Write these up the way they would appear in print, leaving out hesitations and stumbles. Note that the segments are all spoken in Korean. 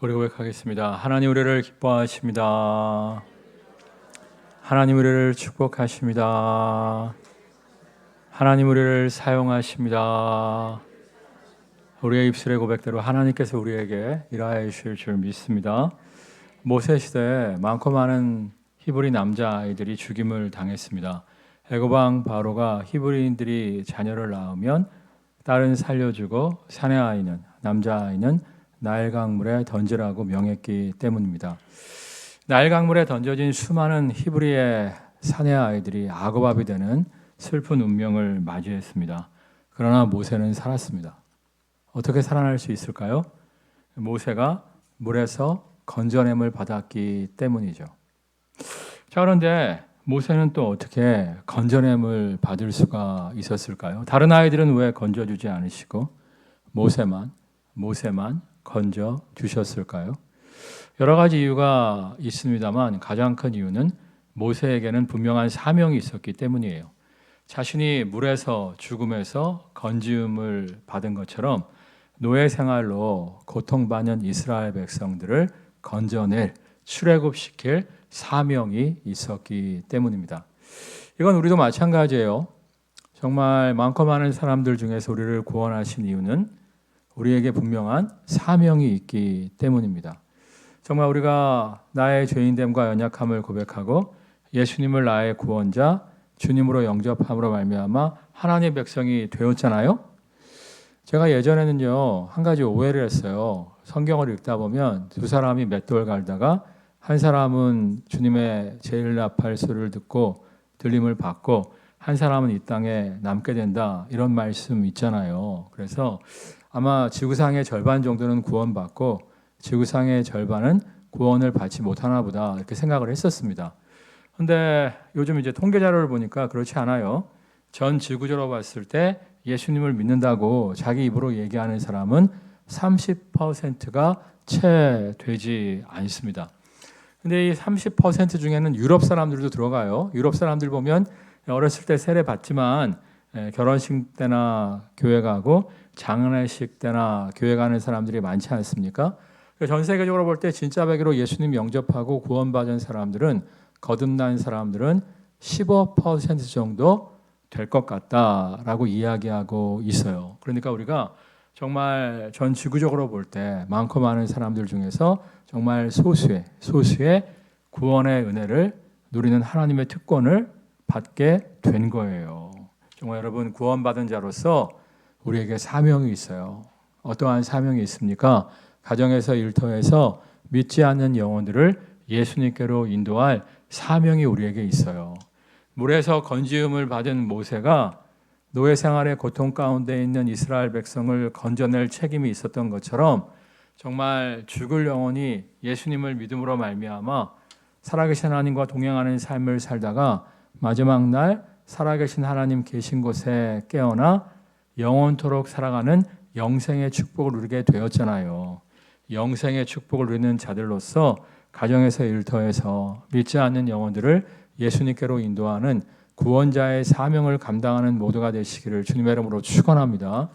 우리 고백하겠습니다. 하나님 우리를 기뻐하십니다. 하나님 우리를 축복하십니다. 하나님 우리를 사용하십니다. 우리의 입술의 고백대로 하나님께서 우리에게 일하여 주실 줄 믿습니다. 모세 시대에 많고 많은 히브리 남자아이들이 죽임을 당했습니다. 애굽왕 바로가 히브리인들이 자녀를 낳으면 딸은 살려주고 사내아이는 남자아이는 나일 강물에 던지라고 명했기 때문입니다. 나일 강물에 던져진 수많은 히브리의 사내아이들이 악어밥이 되는 슬픈 운명을 맞이했습니다. 그러나 모세는 살았습니다. 어떻게 살아날 수 있을까요? 모세가 물에서 건져냄을 받았기 때문이죠. 자, 그런데 모세는 또 어떻게 건져냄을 받을 수가 있었을까요? 다른 아이들은 왜 건져주지 않으시고 모세만 건져 주셨을까요? 여러 가지 이유가 있습니다만 가장 큰 이유는 모세에게는 분명한 사명이 있었기 때문이에요. 자신이 물에서 죽음에서 건지음을 받은 것처럼 노예 생활로 고통받는 이스라엘 백성들을 건져낼, 출애굽시킬 사명이 있었기 때문입니다. 이건 우리도 마찬가지예요. 정말 많고 많은 사람들 중에서 우리를 구원하신 이유는 우리에게 분명한 사명이 있기 때문입니다. 정말 우리가 나의 죄인됨과 연약함을 고백하고 예수님을 나의 구원자, 주님으로 영접함으로 말미암아 하나님의 백성이 되었잖아요. 제가 예전에는요, 한 가지 오해를 했어요. 성경을 읽다 보면 두 사람이 맷돌 갈다가 한 사람은 주님의 제일나팔 소리를 듣고 들림을 받고 한 사람은 이 땅에 남게 된다, 이런 말씀 있잖아요. 그래서 아마 지구상의 절반 정도는 구원받고 지구상의 절반은 구원을 받지 못하나 보다, 이렇게 생각을 했었습니다. 그런데 요즘 이제 통계 자료를 보니까 그렇지 않아요. 전 지구적으로 봤을 때 예수님을 믿는다고 자기 입으로 얘기하는 사람은 30%가 채 되지 않습니다. 근데 이 30% 중에는 유럽 사람들도 들어가요. 유럽 사람들 보면 어렸을 때 세례 받지만 결혼식 때나 교회 가고 장례식 때나 교회 가는 사람들이 많지 않습니까? 전 세계적으로 볼 때 진짜 배기로 예수님 영접하고 구원받은 사람들은, 거듭난 사람들은 15% 정도 될 것 같다라고 이야기하고 있어요. 그러니까 우리가 정말 전 지구적으로 볼 때 많고 많은 사람들 중에서 정말 소수의 구원의 은혜를 누리는 하나님의 특권을 받게 된 거예요. 정말 여러분, 구원받은 자로서 우리에게 사명이 있어요. 어떠한 사명이 있습니까? 가정에서 일터에서 믿지 않는 영혼들을 예수님께로 인도할 사명이 우리에게 있어요. 물에서 건지음을 받은 모세가 노예 생활의 고통 가운데 있는 이스라엘 백성을 건져낼 책임이 있었던 것처럼 정말 죽을 영혼이 예수님을 믿음으로 말미암아 살아계신 하나님과 동행하는 삶을 살다가 마지막 날 살아계신 하나님 계신 곳에 깨어나 영원토록 살아가는 영생의 축복을 누리게 되었잖아요. 영생의 축복을 누리는 자들로서 가정에서 일터에서 믿지 않는 영혼들을 예수님께로 인도하는 구원자의 사명을 감당하는 모두가 되시기를 주님의 이름으로 축원합니다.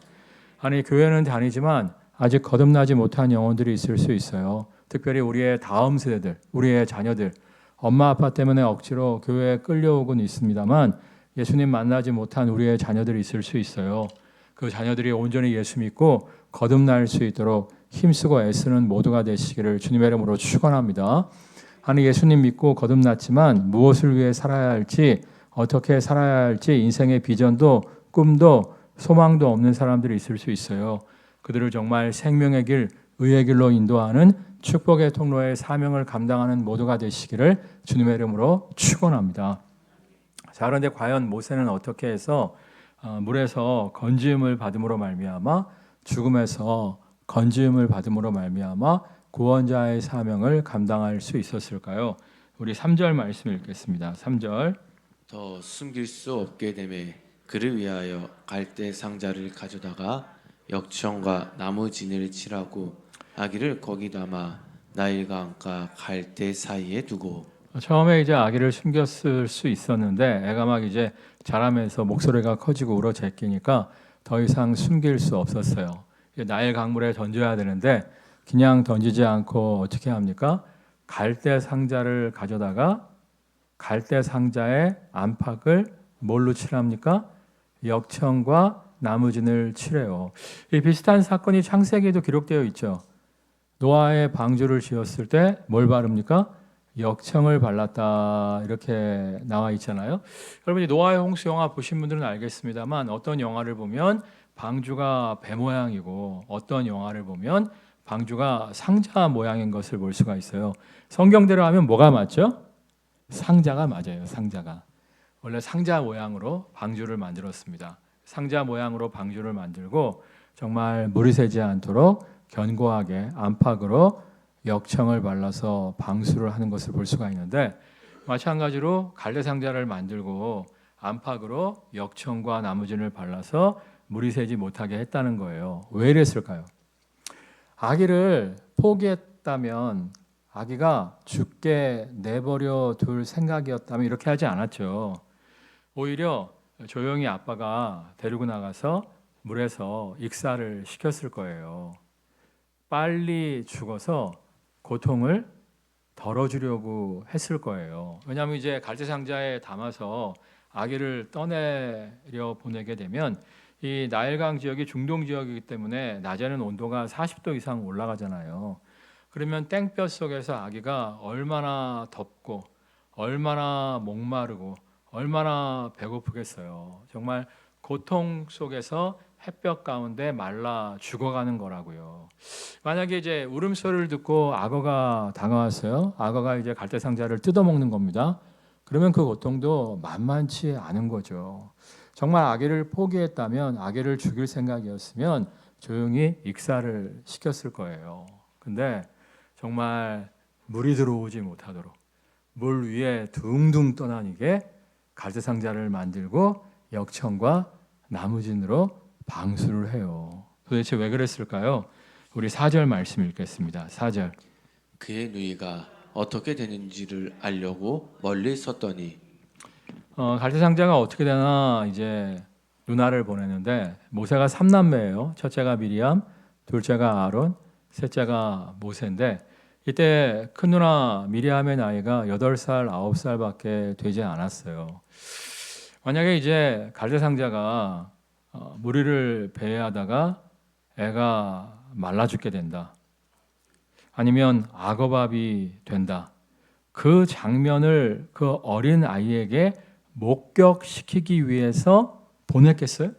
아니, 교회는 다니지만 아직 거듭나지 못한 영혼들이 있을 수 있어요. 특별히 우리의 다음 세대들, 우리의 자녀들, 엄마 아빠 때문에 억지로 교회에 끌려오곤 있습니다만 예수님 만나지 못한 우리의 자녀들이 있을 수 있어요. 그 자녀들이 온전히 예수 믿고 거듭날 수 있도록 힘쓰고 애쓰는 모두가 되시기를 주님의 이름으로 축원합니다. 아니, 예수님 믿고 거듭났지만 무엇을 위해 살아야 할지, 어떻게 살아야 할지 인생의 비전도 꿈도 소망도 없는 사람들이 있을 수 있어요. 그들을 정말 생명의 길, 의의 길로 인도하는 축복의 통로의 사명을 감당하는 모두가 되시기를 주님의 이름으로 축원합니다. 자, 그런데 과연 모세는 어떻게 해서 물에서 건지음을 받음으로 말미암아, 죽음에서 건지음을 받음으로 말미암아 구원자의 사명을 감당할 수 있었을까요? 우리 3절 말씀 읽겠습니다. 3절. 더 숨길 수 없게 되매 그를 위하여 갈대 상자를 가져다가 역청과 나무 진을 칠하고 아기를 거기 담아 나일강과 갈대 사이에 두고. 처음에 이제 아기를 숨겼을 수 있었는데 애가 막 이제 자라면서 목소리가 커지고 울어 제끼니까 더 이상 숨길 수 없었어요. 나일 강물에 던져야 되는데 그냥 던지지 않고 어떻게 합니까? 갈대 상자를 가져다가 갈대 상자의 안팎을 뭘로 칠합니까? 역청과 나무진을 칠해요. 이 비슷한 사건이 창세기에도 기록되어 있죠. 노아의 방주를 지었을 때 뭘 바릅니까? 역청을 발랐다 이렇게 나와 있잖아요. 여러분이 노아의 홍수 영화 보신 분들은 알겠습니다만 어떤 영화를 보면 방주가 배 모양이고 어떤 영화를 보면 방주가 상자 모양인 것을 볼 수가 있어요. 성경대로 하면 뭐가 맞죠? 상자가 맞아요. 상자가. 원래 상자 모양으로 방주를 만들었습니다. 상자 모양으로 방주를 만들고 정말 물이 새지 않도록 견고하게 안팎으로 역청을 발라서 방수를 하는 것을 볼 수가 있는데 마찬가지로 갈대 상자를 만들고 안팎으로 역청과 나무진을 발라서 물이 새지 못하게 했다는 거예요. 왜 이랬을까요? 아기를 포기했다면 아기가 죽게 내버려 둘 생각이었다면 이렇게 하지 않았죠. 오히려 조용히 아빠가 데리고 나가서 물에서 익사를 시켰을 거예요. 빨리 죽어서 고통을 덜어주려고 했을 거예요. 왜냐하면 이제 갈대 상자에 담아서 아기를 떠내려 보내게 되면 이 나일강 지역이 중동 지역이기 때문에 낮에는 온도가 40도 이상 올라가잖아요. 그러면 땡볕 속에서 아기가 얼마나 덥고 얼마나 목마르고 얼마나 배고프겠어요. 정말 고통 속에서 햇볕 가운데 말라 죽어가는 거라고요. 만약에 이제 울음소리를 듣고 악어가 다가왔어요. 악어가 이제 갈대 상자를 뜯어먹는 겁니다. 그러면 그 고통도 만만치 않은 거죠. 정말 아기를 포기했다면 아기를 죽일 생각이었으면 조용히 익사를 시켰을 거예요. 근데 정말 물이 들어오지 못하도록 물 위에 둥둥 떠다니게 갈대 상자를 만들고 역청과 나무진으로 방수를 해요. 도대체 왜 그랬을까요? 우리 4절 말씀 읽겠습니다. 4절. 그의 누이가 어떻게 되는지를 알려고 멀리 섰더니 갈대 상자가 어떻게 되나 이제 누나를 보내는데 모세가 3남매예요. 첫째가 미리암, 둘째가 아론, 셋째가 모세인데 이때 큰 누나 미리암의 나이가 8살, 9살밖에 되지 않았어요. 만약에 이제 갈대 상자가 무리를 배회하다가 애가 말라 죽게 된다. 아니면 악어밥이 된다. 그 장면을 그 어린 아이에게 목격시키기 위해서 보냈겠어요?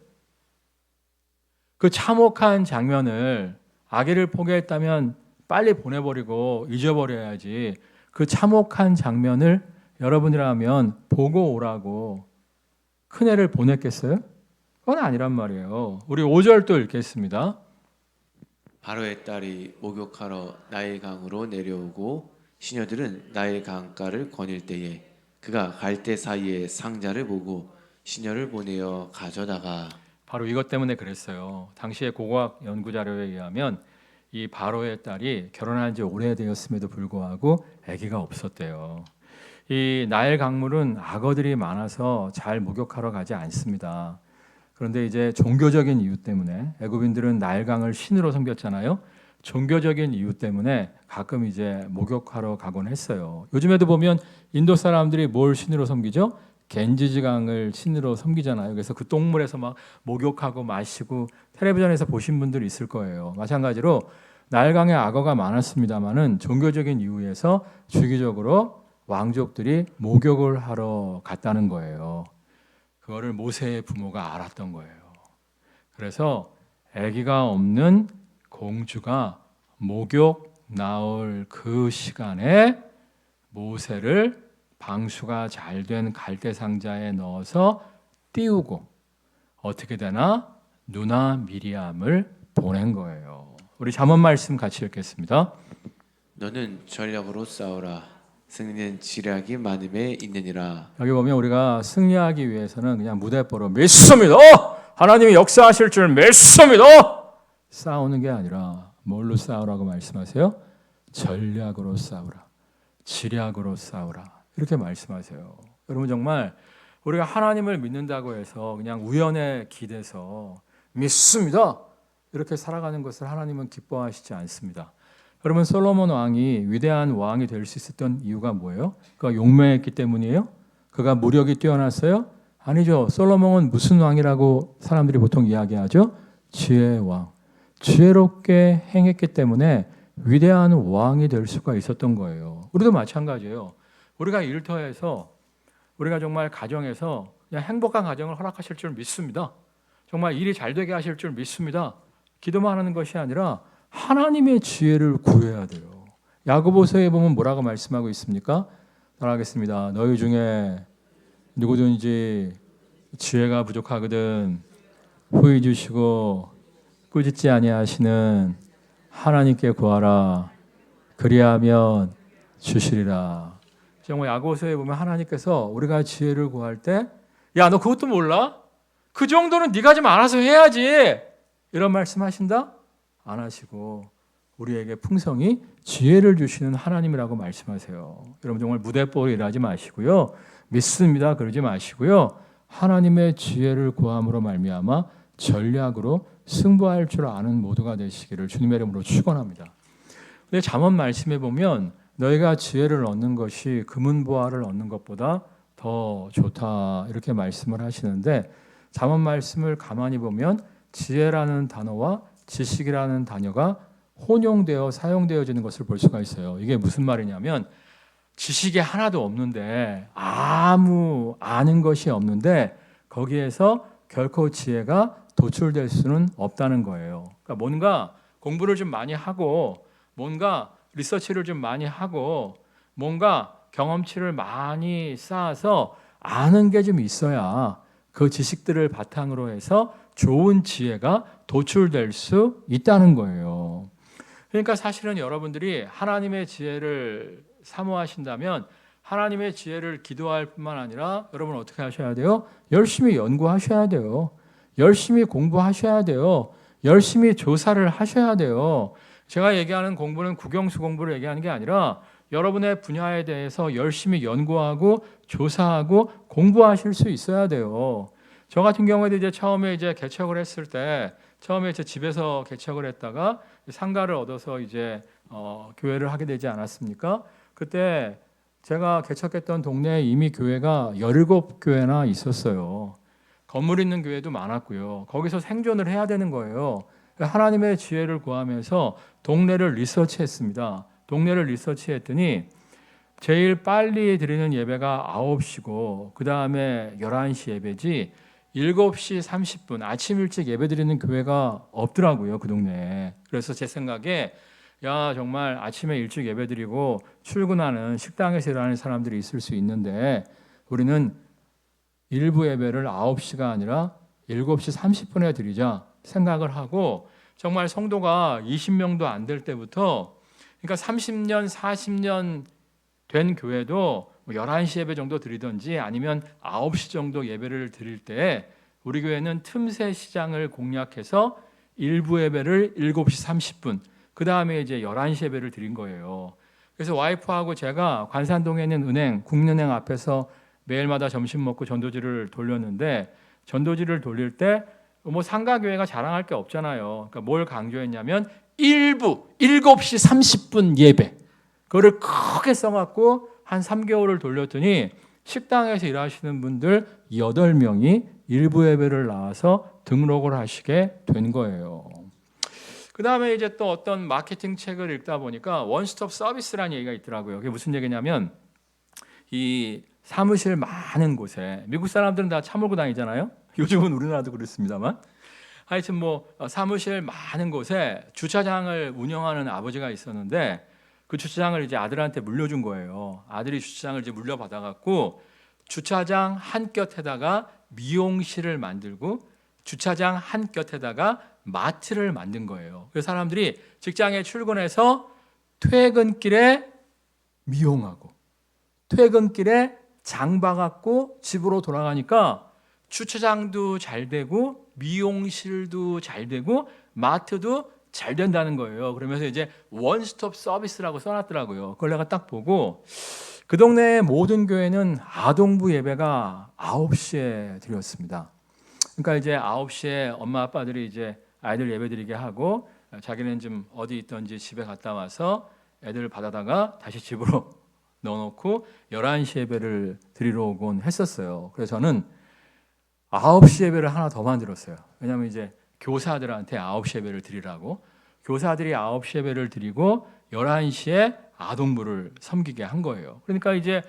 그 참혹한 장면을 아기를 포기했다면 빨리 보내버리고 잊어버려야지. 그 참혹한 장면을 여러분이라면 보고 오라고 큰애를 보냈겠어요? 그건 아니란 말이에요. 우리 5절 또 읽겠습니다. 바로의 딸이 목욕하러 나일강으로 내려오고 시녀들은 나일 강가를 거닐 때에 그가 갈대 사이에 상자를 보고 시녀를 보내어 가져다가 바로 이것 때문에 그랬어요. 당시의 고고학 연구 자료에 의하면 이 바로의 딸이 결혼한 지 오래되었음에도 불구하고 아기가 없었대요. 이 나일 강물은 악어들이 많아서 잘 목욕하러 가지 않습니다. 그런데 이제 종교적인 이유 때문에 애굽인들은 나일강을 신으로 섬겼잖아요. 종교적인 이유 때문에 가끔 이제 목욕하러 가곤 했어요. 요즘에도 보면 인도 사람들이 뭘 신으로 섬기죠? 겐지지강을 신으로 섬기잖아요. 그래서 그 똥물에서 막 목욕하고 마시고 텔레비전에서 보신 분들 있을 거예요. 마찬가지로 나일강에 악어가 많았습니다만은 종교적인 이유에서 주기적으로 왕족들이 목욕을 하러 갔다는 거예요. 그거를 모세의 부모가 알았던 거예요. 그래서 아기가 없는 공주가 목욕 나올 그 시간에 모세를 방수가 잘 된 갈대 상자에 넣어서 띄우고 어떻게 되나 누나 미리암을 보낸 거예요. 우리 잠언 말씀 같이 읽겠습니다. 너는 전략으로 싸우라 승리는 지략이 많음에 있느니라. 여기 보면 우리가 승리하기 위해서는 그냥 무대뽀로 믿습니다. 하나님이 역사하실 줄 믿습니다. 싸우는 게 아니라 뭘로 싸우라고 말씀하세요? 전략으로 싸우라. 지략으로 싸우라. 이렇게 말씀하세요. 여러분 정말 우리가 하나님을 믿는다고 해서 그냥 우연에 기대서 믿습니다. 이렇게 살아가는 것을 하나님은 기뻐하시지 않습니다. 여러분 솔로몬 왕이 위대한 왕이 될 수 있었던 이유가 뭐예요? 그가 용맹했기 때문이에요? 그가 무력이 뛰어났어요? 아니죠. 솔로몬은 무슨 왕이라고 사람들이 보통 이야기하죠? 지혜의 왕. 지혜롭게 행했기 때문에 위대한 왕이 될 수가 있었던 거예요. 우리도 마찬가지예요. 우리가 일터에서 우리가 정말 가정에서 그냥 행복한 가정을 허락하실 줄 믿습니다. 정말 일이 잘 되게 하실 줄 믿습니다. 기도만 하는 것이 아니라 하나님의 지혜를 구해야 돼요. 야고보서에 보면 뭐라고 말씀하고 있습니까? 따라하겠습니다. 너희 중에 누구든지 지혜가 부족하거든 후히 주시고 꾸짖지 아니하시는 하나님께 구하라. 그리하면 주시리라. 정말 야고보서에 보면 하나님께서 우리가 지혜를 구할 때 야, 너 그것도 몰라? 그 정도는 네가 좀 알아서 해야지. 이런 말씀하신다? 안 하시고 우리에게 풍성히 지혜를 주시는 하나님이라고 말씀하세요. 여러분 정말 무대뽀를 일하지 마시고요. 믿습니다. 그러지 마시고요. 하나님의 지혜를 구함으로 말미암아 전략으로 승부할 줄 아는 모두가 되시기를 주님의 이름으로 축원합니다. 근데 잠언 말씀에 보면 너희가 지혜를 얻는 것이 금은보화를 얻는 것보다 더 좋다 이렇게 말씀을 하시는데 잠언 말씀을 가만히 보면 지혜라는 단어와 지식이라는 단어가 혼용되어 사용되어지는 것을 볼 수가 있어요. 이게 무슨 말이냐면 지식이 하나도 없는데 아무 아는 것이 없는데 거기에서 결코 지혜가 도출될 수는 없다는 거예요. 그러니까 뭔가 공부를 좀 많이 하고 뭔가 리서치를 좀 많이 하고 뭔가 경험치를 많이 쌓아서 아는 게 좀 있어야 그 지식들을 바탕으로 해서 좋은 지혜가 도출될 수 있다는 거예요. 그러니까 사실은 여러분들이 하나님의 지혜를 사모하신다면 하나님의 지혜를 기도할 뿐만 아니라 여러분 어떻게 하셔야 돼요? 열심히 연구하셔야 돼요. 열심히 공부하셔야 돼요. 열심히 조사를 하셔야 돼요. 제가 얘기하는 공부는 국영수 공부를 얘기하는 게 아니라 여러분의 분야에 대해서 열심히 연구하고 조사하고 공부하실 수 있어야 돼요. 저 같은 경우에도 이제 처음에 개척을 했을 때 처음에 제 집에서 개척을 했다가 상가를 얻어서 이제 교회를 하게 되지 않았습니까? 그때 제가 개척했던 동네에 이미 교회가 17교회나 있었어요. 건물 있는 교회도 많았고요. 거기서 생존을 해야 되는 거예요. 하나님의 지혜를 구하면서 동네를 리서치했습니다. 동네를 리서치했더니 제일 빨리 드리는 예배가 9시고 그 다음에 11시 예배지 7시 30분 아침 일찍 예배 드리는 교회가 없더라고요. 그 동네에. 그래서 제 생각에 야 정말 아침에 일찍 예배 드리고 출근하는 식당에서 일하는 사람들이 있을 수 있는데 우리는 일부 예배를 9시가 아니라 7시 30분에 드리자 생각을 하고 정말 성도가 20명도 안 될 때부터 그러니까 30년 40년 된 교회도 11시 예배 정도 드리든지 아니면 9시 정도 예배를 드릴 때 우리 교회는 틈새 시장을 공략해서 일부 예배를 7시 30분 그 다음에 이제 11시 예배를 드린 거예요. 그래서 와이프하고 제가 관산동에 있는 은행 국민은행 앞에서 매일마다 점심 먹고 전도지를 돌렸는데 전도지를 돌릴 때 뭐 상가교회가 자랑할 게 없잖아요. 그러니까 뭘 강조했냐면 일부 7시 30분 예배 그거를 크게 써갖고 한 3개월을 돌렸더니 식당에서 일하시는 분들 8명이 일부 예배를 나와서 등록을 하시게 된 거예요. 그 다음에 이제 또 어떤 마케팅 책을 읽다 보니까 원스톱 서비스라는 얘기가 있더라고요. 그게 무슨 얘기냐면 이 사무실 많은 곳에 미국 사람들은 다 차 몰고 다니잖아요. 요즘은 우리나라도 그렇습니다만 하여튼 뭐 사무실 많은 곳에 주차장을 운영하는 아버지가 있었는데 그 주차장을 이제 아들한테 물려준 거예요. 아들이 주차장을 이제 물려받아 갖고 주차장 한 곁에다가 미용실을 만들고 주차장 한 곁에다가 마트를 만든 거예요. 그래서 사람들이 직장에 출근해서 퇴근길에 미용하고 퇴근길에 장 봐갖고 집으로 돌아가니까 주차장도 잘 되고 미용실도 잘 되고 마트도 잘 된다는 거예요. 그러면서 이제 원스톱 서비스라고 써놨더라고요. 그걸 내가 딱 보고 그 동네의 모든 교회는 아동부 예배가 9시에 드렸습니다. 그러니까 이제 9시에 엄마 아빠들이 이제 아이들 예배 드리게 하고 자기는 좀 어디 있던지 집에 갔다 와서 애들 받아다가 다시 집으로 넣어놓고 11시 예배를 드리러 오곤 했었어요. 그래서 저는 9시 예배를 하나 더 만들었어요. 왜냐하면 이제 교사들한테 9시 예배를 드리라고. 교사들이 9시 예배를 드리고 11시에 아동부를 섬기게 한 거예요. 그러니까 이제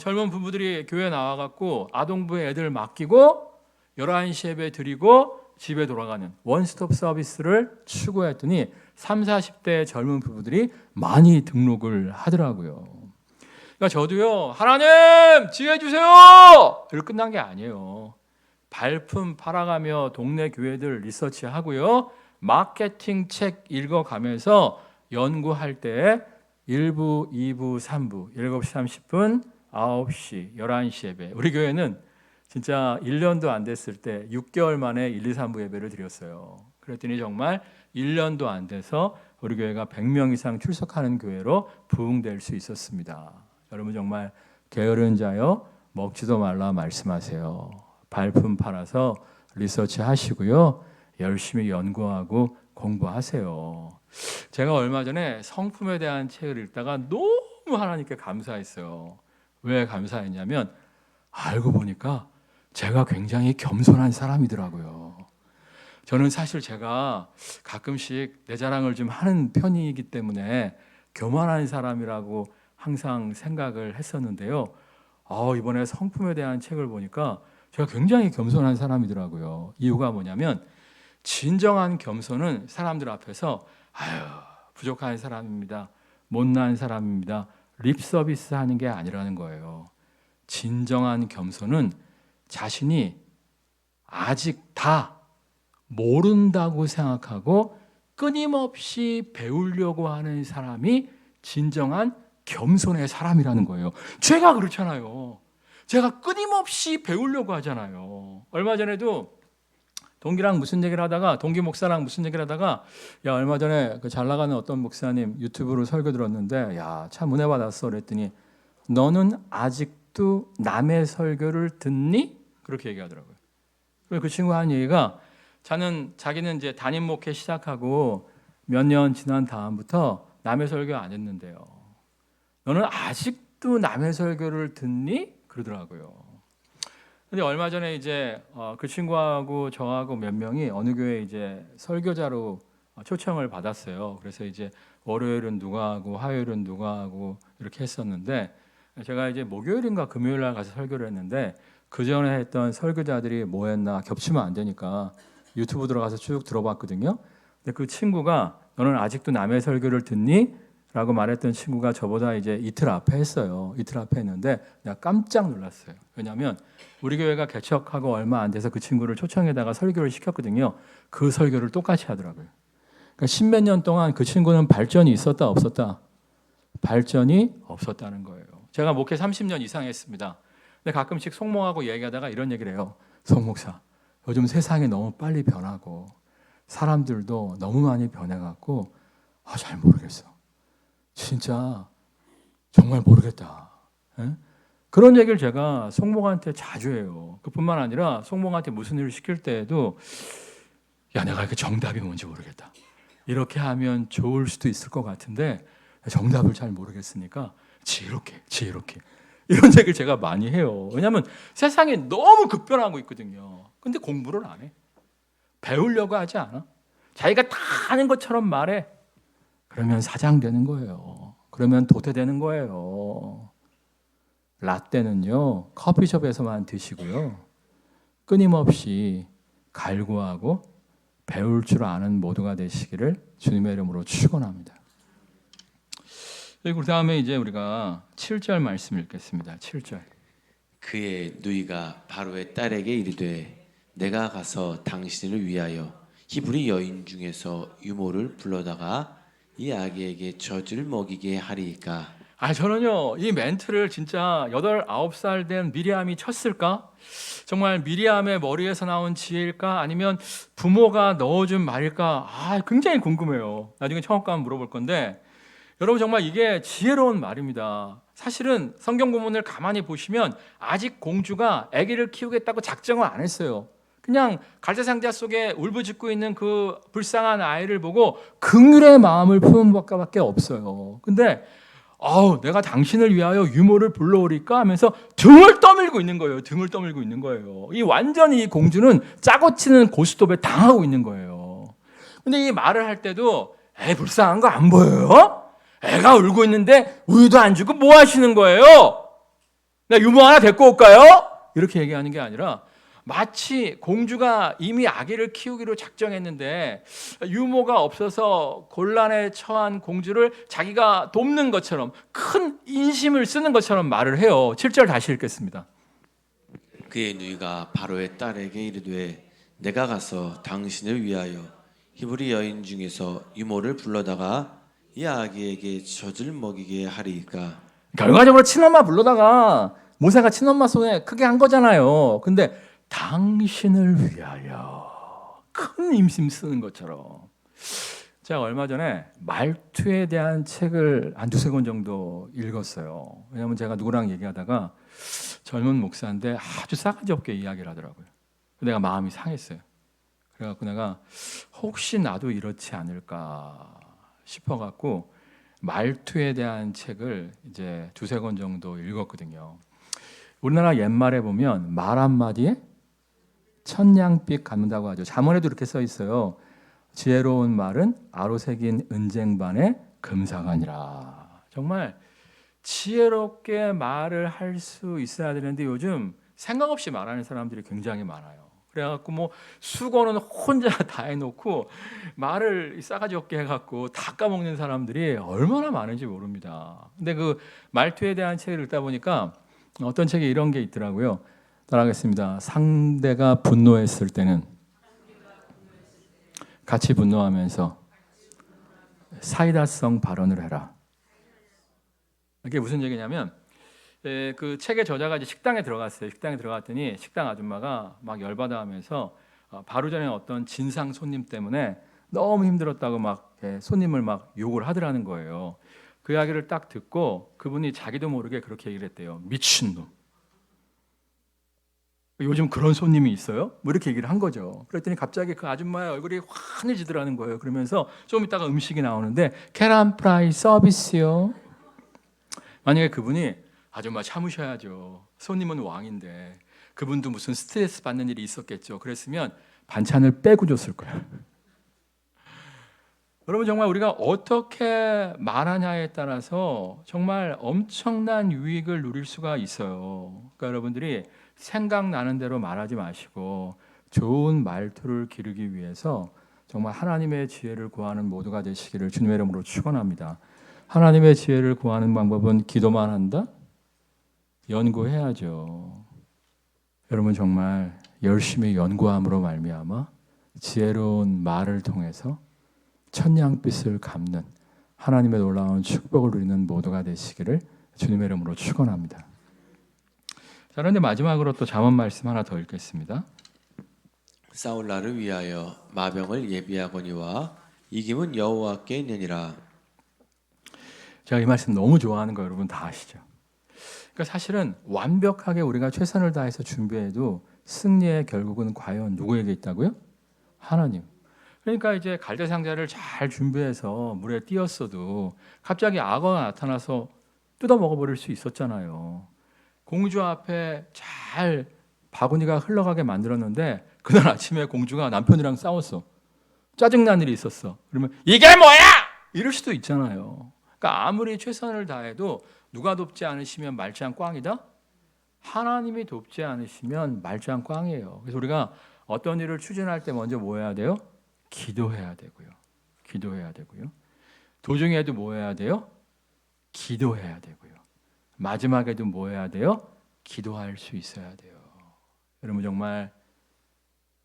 젊은 부부들이 교회 나와갖고 아동부에 애들 맡기고 11시 예배 드리고 집에 돌아가는 원스톱 서비스를 추구했더니 30, 40대 젊은 부부들이 많이 등록을 하더라고요. 그러니까 저도요, 하나님 지혜 주세요! 이렇게 끝난 게 아니에요. 발품 팔아가며 동네 교회들 리서치하고요, 마케팅 책 읽어가면서 연구할 때 1부, 2부, 3부, 7시 30분, 9시, 11시 예배. 우리 교회는 진짜 1년도 안 됐을 때 6개월 만에 1, 2, 3부 예배를 드렸어요. 그랬더니 정말 1년도 안 돼서 우리 교회가 100명 이상 출석하는 교회로 부흥될 수 있었습니다. 여러분 정말 게으른 자여 먹지도 말라 말씀하세요. 발품 팔아서 리서치 하시고요. 열심히 연구하고 공부하세요. 제가 얼마 전에 성품에 대한 책을 읽다가 너무 하나님께 감사했어요. 왜 감사했냐면 알고 보니까 제가 굉장히 겸손한 사람이더라고요. 저는 사실 제가 가끔씩 내 자랑을 좀 하는 편이기 때문에 교만한 사람이라고 항상 생각을 했었는데요. 이번에 성품에 대한 책을 보니까 제가 굉장히 겸손한 사람이더라고요. 이유가 뭐냐면 진정한 겸손은 사람들 앞에서 부족한 사람입니다, 못난 사람입니다, 립 서비스 하는 게 아니라는 거예요. 진정한 겸손은 자신이 아직 다 모른다고 생각하고 끊임없이 배우려고 하는 사람이 진정한 겸손의 사람이라는 거예요. 제가 그렇잖아요. 제가 끊임없이 배우려고 하잖아요. 얼마 전에도 동기랑 무슨 얘기를 하다가, 동기 목사랑 무슨 얘기를 하다가, 야, 얼마 전에 그 잘 나가는 어떤 목사님 유튜브로 설교 들었는데, 야, 참 은혜 받았어. 그랬더니 너는 아직도 남의 설교를 듣니? 그렇게 얘기하더라고요. 그 친구가 한 얘기가, 자기는 이제 담임 목회 시작하고 몇 년 지난 다음부터 남의 설교 안 했는데요. 너는 아직도 남의 설교를 듣니? 그러더라고요. 근데 얼마 전에 이제 그 친구하고 저하고 몇 명이 어느 교회 이제 설교자로 초청을 받았어요. 그래서 이제 월요일은 누가 하고 화요일은 누가 하고 이렇게 했었는데, 제가 이제 목요일인가 금요일 날 가서 설교를 했는데 그 전에 했던 설교자들이 뭐 했나 겹치면 안 되니까 유튜브 들어가서 쭉 들어봤거든요. 근데 그 친구가 너는 아직도 남의 설교를 듣니? 라고 말했던 친구가 저보다 이제 이틀 앞에 했어요. 이틀 앞에 했는데 내가 깜짝 놀랐어요. 왜냐하면 우리 교회가 개척하고 얼마 안 돼서 그 친구를 초청에다가 설교를 시켰거든요. 그 설교를 똑같이 하더라고요. 그러니까 십몇 년 동안 그 친구는 발전이 있었다 없었다? 발전이 없었다는 거예요. 제가 목회 30년 이상 했습니다. 근데 가끔씩 송목하고 얘기하다가 이런 얘기를 해요. 송 목사, 요즘 세상이 너무 빨리 변하고 사람들도 너무 많이 변해갖고 잘 모르겠어. 진짜 정말 모르겠다. 그런 얘기를 제가 송목한테 자주 해요. 그뿐만 아니라 송목한테 무슨 일을 시킬 때에도 야, 내가 이렇게 정답이 뭔지 모르겠다. 이렇게 하면 좋을 수도 있을 것 같은데 정답을 잘 모르겠으니까 지혜롭게 이런 얘기를 제가 많이 해요. 왜냐하면 세상이 너무 급변하고 있거든요. 근데 공부를 안 해. 배우려고 하지 않아. 자기가 다 아는 것처럼 말해. 그러면 사장 되는 거예요. 그러면 도태 되는 거예요. 라떼는요, 커피숍에서만 드시고요. 끊임없이 갈구하고 배울 줄 아는 모두가 되시기를 주님의 이름으로 축원합니다. 그리고 다음에 이제 우리가 7절 말씀 읽겠습니다. 7절. 그의 누이가 바로의 딸에게 이르되 내가 가서 당신을 위하여 히브리 여인 중에서 유모를 불러다가 이 아기에게 젖을 먹이게 하리이까. 저는요 이 멘트를 진짜 8, 9살 된 미리암이 쳤을까? 정말 미리암의 머리에서 나온 지혜일까? 아니면 부모가 넣어준 말일까? 굉장히 궁금해요. 나중에 청업 가면 물어볼 건데, 여러분 정말 이게 지혜로운 말입니다. 사실은 성경 본문을 가만히 보시면 아직 공주가 아기를 키우겠다고 작정을 안 했어요. 그냥 갈대상자 속에 울부짖고 있는 그 불쌍한 아이를 보고 긍휼의 마음을 품은 것밖에 없어요. 근데 내가 당신을 위하여 유모를 불러오리까 하면서 등을 떠밀고 있는 거예요. 등을 떠밀고 있는 거예요. 이 완전히 이 공주는 짜고 치는 고스톱에 당하고 있는 거예요. 근데 이 말을 할 때도 불쌍한 거 안 보여요? 애가 울고 있는데 우유도 안 주고 뭐 하시는 거예요? 나 유모 하나 데리고 올까요? 이렇게 얘기하는 게 아니라 마치 공주가 이미 아기를 키우기로 작정했는데 유모가 없어서 곤란에 처한 공주를 자기가 돕는 것처럼 큰 인심을 쓰는 것처럼 말을 해요. 7절 다시 읽겠습니다. 그의 누이가 바로의 딸에게 이르되 내가 가서 당신을 위하여 히브리 여인 중에서 유모를 불러다가 이 아기에게 젖을 먹이게 하리이까. 결과적으로 친엄마 불러다가 모세가 친엄마 손에 크게 한 거잖아요. 근데 당신을 위하여 큰 임심 쓰는 것처럼. 제가 얼마 전에 말투에 대한 책을 한 두세 권 정도 읽었어요. 왜냐하면 제가 누구랑 얘기하다가 젊은 목사인데 아주 싸가지 없게 이야기를 하더라고요. 내가 마음이 상했어요. 그래갖고 내가 혹시 나도 이렇지 않을까 싶어갖고 말투에 대한 책을 이제 두세 권 정도 읽었거든요. 우리나라 옛말에 보면 말 한마디에 천냥빛 갚는다고 하죠. 잠언에도 이렇게 써 있어요. 지혜로운 말은 아로새긴 은쟁반에 금사가니라. 정말 지혜롭게 말을 할 수 있어야 되는데 요즘 생각 없이 말하는 사람들이 굉장히 많아요. 그래갖고 뭐 수고는 혼자 다 해놓고 말을 싸가지 없게 해갖고 다 까먹는 사람들이 얼마나 많은지 모릅니다. 근데 그 말투에 대한 책을 읽다 보니까 어떤 책에 이런 게 있더라고요. 따라하겠습니다. 상대가 분노했을 때는 같이 분노하면서 사이다성 발언을 해라. 이게 무슨 얘기냐면 그 책의 저자가 이제 식당에 들어갔어요. 식당에 들어갔더니 식당 아줌마가 막 열받아 하면서 바로 전에 어떤 진상 손님 때문에 너무 힘들었다고 막 손님을 막 욕을 하더라는 거예요. 그 이야기를 딱 듣고 그분이 자기도 모르게 그렇게 얘기를 했대요. 미친놈. 요즘 그런 손님이 있어요? 뭐 이렇게 얘기를 한 거죠. 그랬더니 갑자기 그 아줌마의 얼굴이 환해지더라는 거예요. 그러면서 좀 이따가 음식이 나오는데 계란 프라이 서비스요. 만약에 그분이 아줌마 참으셔야죠. 손님은 왕인데 그분도 무슨 스트레스 받는 일이 있었겠죠. 그랬으면 반찬을 빼고 줬을 거예요. 여러분 정말 우리가 어떻게 말하냐에 따라서 정말 엄청난 유익을 누릴 수가 있어요. 그러니까 여러분들이 생각나는 대로 말하지 마시고 좋은 말투를 기르기 위해서 정말 하나님의 지혜를 구하는 모두가 되시기를 주님의 이름으로 축원합니다. 하나님의 지혜를 구하는 방법은 기도만 한다? 연구해야죠. 여러분 정말 열심히 연구함으로 말미암아 지혜로운 말을 통해서 천냥빛을 갚는 하나님의 놀라운 축복을 누리는 모두가 되시기를 주님의 이름으로 축원합니다. 자, 그런데 마지막으로 또 잠언 말씀 하나 더 읽겠습니다. 싸울 날을 위하여 마병을 예비하거니와 이김은 여호와께 있느니라. 제가 이 말씀 너무 좋아하는 거 여러분 다 아시죠? 그러니까 사실은 완벽하게 우리가 최선을 다해서 준비해도 승리의 결국은 과연 누구에게 있다고요? 하나님. 그러니까 이제 갈대상자를 잘 준비해서 물에 띄었어도 갑자기 악어가 나타나서 뜯어 먹어버릴 수 있었잖아요. 공주 앞에 잘 바구니가 흘러가게 만들었는데 그날 아침에 공주가 남편이랑 싸웠어. 짜증난 일이 있었어. 그러면 이게 뭐야? 이럴 수도 있잖아요. 그러니까 아무리 최선을 다해도 누가 돕지 않으시면 말짱 꽝이다? 하나님이 돕지 않으시면 말짱 꽝이에요. 그래서 우리가 어떤 일을 추진할 때 먼저 뭐 해야 돼요? 기도해야 되고요. 기도해야 되고요. 도중에도 뭐 해야 돼요? 기도해야 되고요. 마지막에도 뭐 해야 돼요? 기도할 수 있어야 돼요. 여러분 정말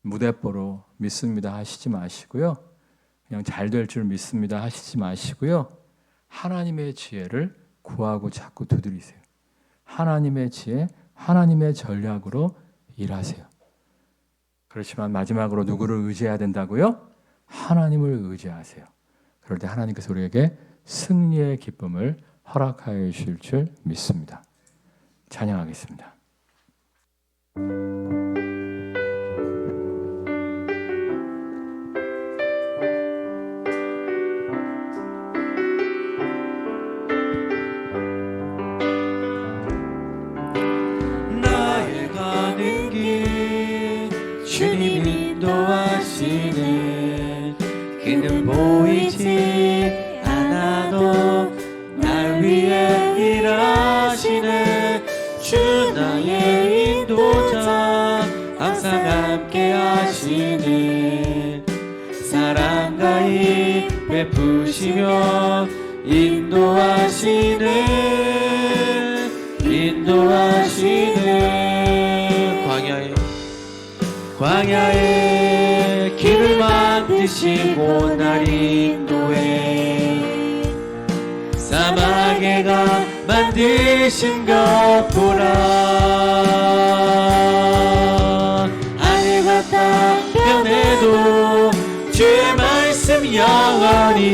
무대뽀로 믿습니다 하시지 마시고요. 그냥 잘 될 줄 믿습니다 하시지 마시고요. 하나님의 지혜를 구하고 자꾸 두드리세요. 하나님의 지혜, 하나님의 전략으로 일하세요. 그렇지만 마지막으로 누구를 의지해야 된다고요? 하나님을 의지하세요. 그럴 때 하나님께서 우리에게 승리의 기쁨을 허락하여 주실 줄 믿습니다. 찬양하겠습니다. 하시네. 그는 보이지 않아도 날 위해 일하시네. 주 나의 인도자 항상 함께 하시네. 사랑과 힘 베푸시며 인도하시네. 인도하시네. 광야에 길을 만드시고 날 인도해. 사막에 가 만드신 것 보라. 하늘과 땅 변해도 주의 말씀 영원히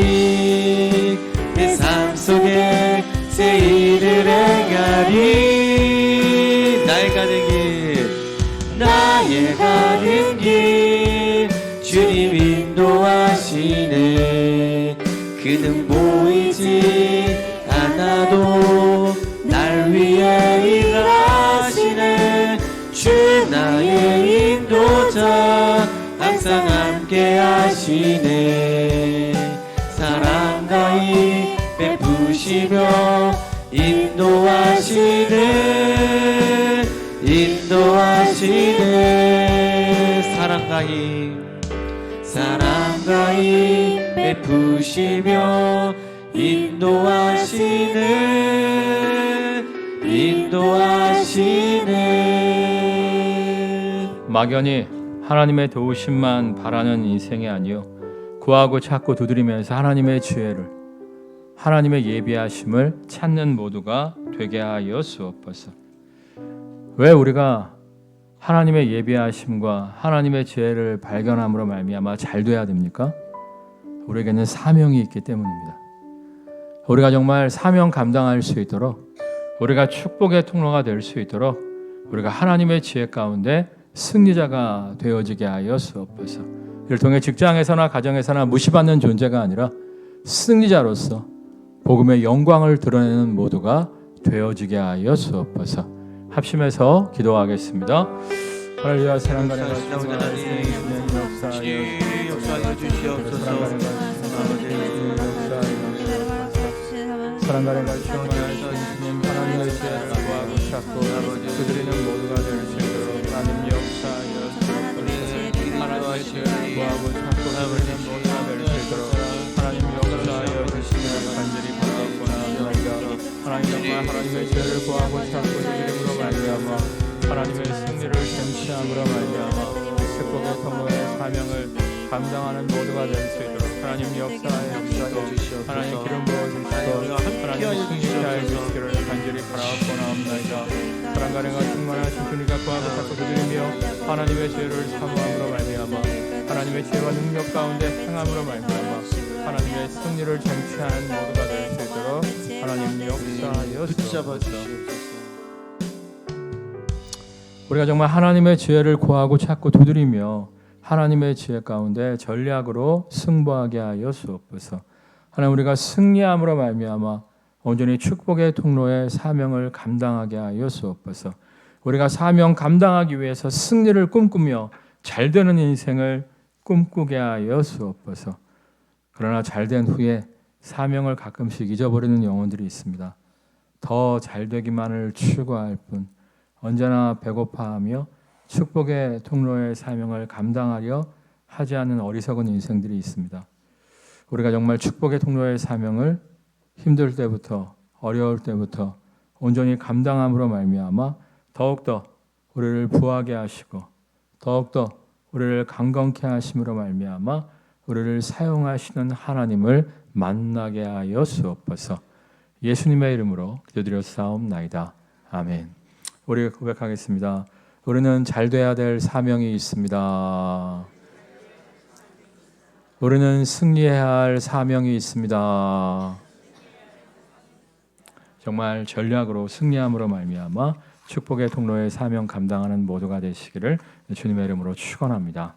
내 삶 속에 새 일을 행하리. 나의 가는 길 나의 가는 길 주님 인도하시네. 그는 보이지 않아도 날 위해 일하시네. 주 나의 인도자 항상 함께 하시네. 사랑과 힘 베푸시며 인도하시네. 인도하시네. 사랑과 힘 베푸시며 인도하시네. 인도하시네. 막연히 하나님의 도우심만 바라는 인생이 아니요, 구하고 찾고 두드리면서 하나님의 지혜를, 하나님의 예비하심을 찾는 모두가 되게 하여 주옵소서. 왜 우리가 하나님의 예비하심과 하나님의 지혜를 발견함으로 말미암아 잘 돼야 됩니까? 우리에게는 사명이 있기 때문입니다. 우리가 정말 사명 감당할 수 있도록, 우리가 축복의 통로가 될 수 있도록 우리가 하나님의 지혜 가운데 승리자가 되어지게 하여 주옵소서. 이를 통해 직장에서나 가정에서나 무시받는 존재가 아니라 승리자로서 복음의 영광을 드러내는 모두가 되어지게 하여 주옵소서. 합심해서 기도하겠습니다. 할렐루야. 사랑가는 하나님 역사하여 주시옵소서. 사랑가는 주님 하나님의 지혜를 구하고 찾고 두드리는 모두가 될 수 있도록 하나님 역사하여 주옵소서. 하나님의 지혜를 구하고 찾고 두드리는 모두가 될 수 있도록 하나님 역사하여 주시기를 간절히 바라옵고나 합니다. 하나님 정말 하나님의 지혜를 구하고 찾고 두드림으로 말미암아 하나님의 승리를 쟁취함으로 말미암아 축복의 통로의 사명을 감당하는 모두가 될 수 있도록 하나님 역사하여 주시옵소서. 하나님 기름 부어주시고 하나님 승리케 하여 주시기를 간절히 바라옵고나 합니다. 사랑가령과 충만하신 주님과 구하고 찾고 두드리며 하나님의 지혜를 사모함으로 말미암아 하나님의 지혜와 능력 가운데 행함으로 말미암아 하나님의 승리를 쟁취하는 모두가 될 수 있도록 하나님 역사하여 주시옵소서. 우리가 정말 하나님의 지혜를 구하고 찾고 두드리며 하나님의 지혜 가운데 전략으로 승부하게 하여 주옵소서. 하나님, 우리가 승리함으로 말미암아 온전히 축복의 통로의 사명을 감당하게 하여 주옵소서. 우리가 사명 감당하기 위해서 승리를 꿈꾸며 잘되는 인생을 꿈꾸게 하여 주옵소서. 그러나 잘된 후에 사명을 가끔씩 잊어버리는 영혼들이 있습니다. 더 잘되기만을 추구할 뿐 언제나 배고파하며 축복의 통로의 사명을 감당하려 하지 않는 어리석은 인생들이 있습니다. 우리가 정말 축복의 통로의 사명을 힘들 때부터 어려울 때부터 온전히 감당함으로 말미암아 더욱더 우리를 부하게 하시고 더욱더 우리를 강건케 하심으로 말미암아 우리를 사용하시는 하나님을 만나게 하여 주옵소서. 예수님의 이름으로 기도드렸사옵나이다. 아멘. 우리 고백하겠습니다. 우리는 잘 돼야 될 사명이 있습니다. 우리는 승리해야 할 사명이 있습니다. 정말 전략으로 승리함으로 말미암아 축복의 통로의 사명 감당하는 모두가 되시기를 주님의 이름으로 축원합니다.